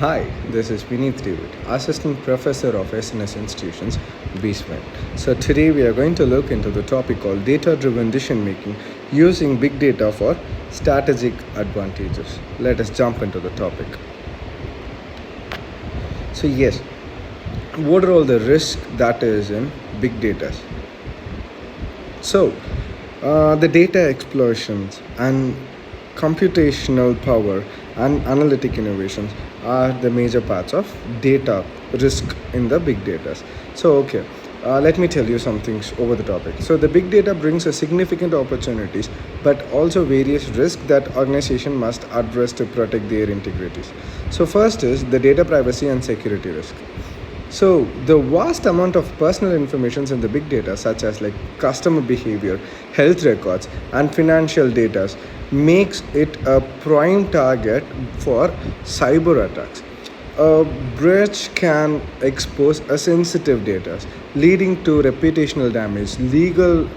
Hi, this is Vineet David, Assistant Professor of SNS Institutions, BSWEN. So today we are going to look into the topic called data-driven decision making using big data for strategic advantages. Let us jump into the topic. So yes, what are all the risks that is in big data? So the data explosions and computational power and analytic innovations are the major parts of data risk in the big data. So okay, let me tell you some things over the topic. So the big data brings a significant opportunities but also various risks that organization must address to protect their integrities. So first is the data privacy and security risk. So the vast amount of personal information in the big data, such as like customer behavior, health records, and financial data, makes it a prime target for cyber attacks. A breach can expose a sensitive data, leading to reputational damage, legal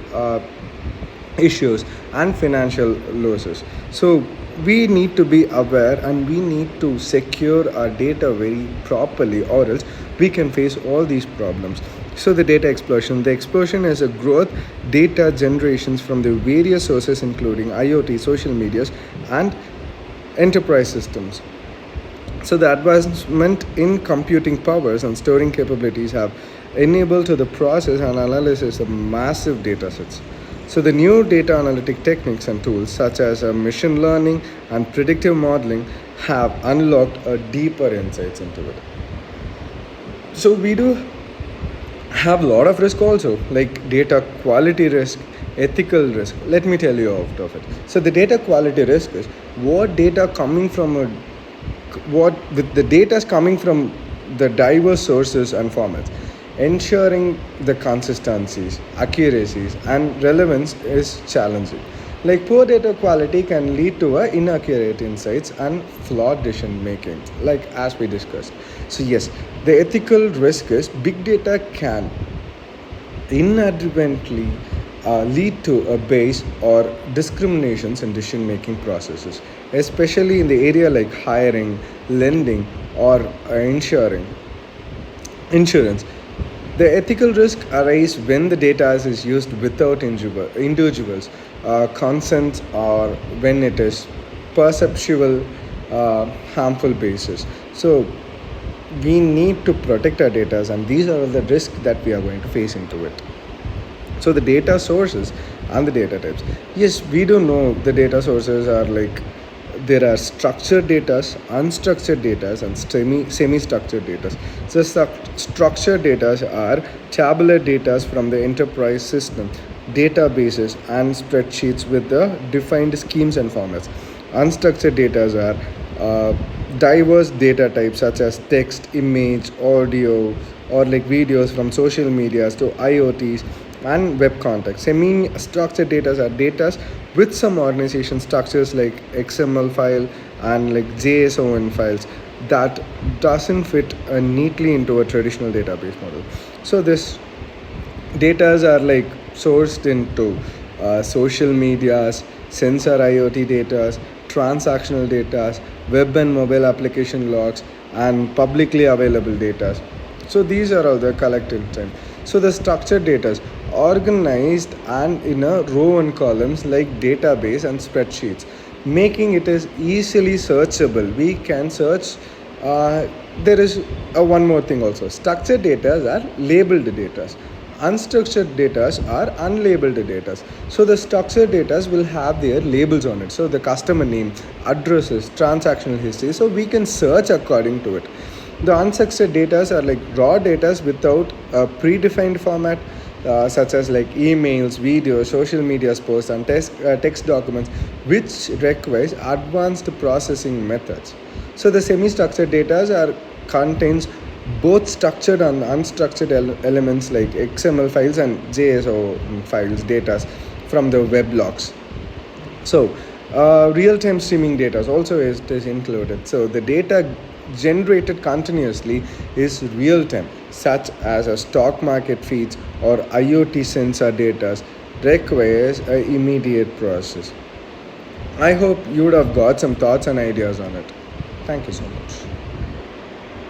issues, and financial losses. So we need to be aware and we need to secure our data very properly, or else we can face all these problems. So the data explosion, the explosion is a growth data generations from the various sources including IoT, social medias, and enterprise systems. So the advancement in computing powers and storing capabilities have enabled to the process and analysis of massive data sets. So the new data analytic techniques and tools such as machine learning and predictive modeling have unlocked a deeper insights into it. So we do have a lot of risk also, like data quality risk, ethical risk. Let me tell you out of it. So the data quality risk is what data coming from a what with the data is coming from the diverse sources and formats, ensuring the consistencies, accuracies, and relevance is challenging. Like poor data quality can lead to inaccurate insights and flawed decision making, like as we discussed. So yes, the ethical risk is big data can inadvertently lead to a bias or discriminations in decision making processes, especially in the area like hiring, lending, or insurance. The ethical risk arises when the data is used without individuals' consent, or when it is perceptual harmful basis. So we need to protect our data, and these are the risks that we are going to face into it. So the data sources and the data types. Yes, we do know the data sources are like there are structured data, unstructured data, and semi-structured data. So structured data are tabular data from the enterprise system, databases, and spreadsheets with the defined schemes and formats. Unstructured data are diverse data types such as text, image, audio, or like videos from social medias to IoTs and web context. Semi-structured data are data with some organization structures like XML file and like JSON files that doesn't fit neatly into a traditional database model. So this data are like sourced into social medias, sensor IoT data, transactional data, web and mobile application logs, and publicly available data. So these are all the collected time. So the structured data organized and in a row and columns like database and spreadsheets, making it is easily searchable. We can search. There is one more thing also. Structured data are labeled data. Unstructured data are unlabeled data. So the structured data will have their labels on it. So the customer name, addresses, transactional history. So we can search according to it. The unstructured data are like raw data without a predefined format, such as like emails, videos, social media posts, and text documents, which requires advanced processing methods. So the semi-structured data are contains both structured and unstructured elements like XML files and JSON files, data from the web logs. So real-time streaming data also is included. So the data generated continuously is real-time, such as a stock market feeds or IoT sensor data, requires an immediate process. I hope you would have got some thoughts and ideas on it. Thank you so much.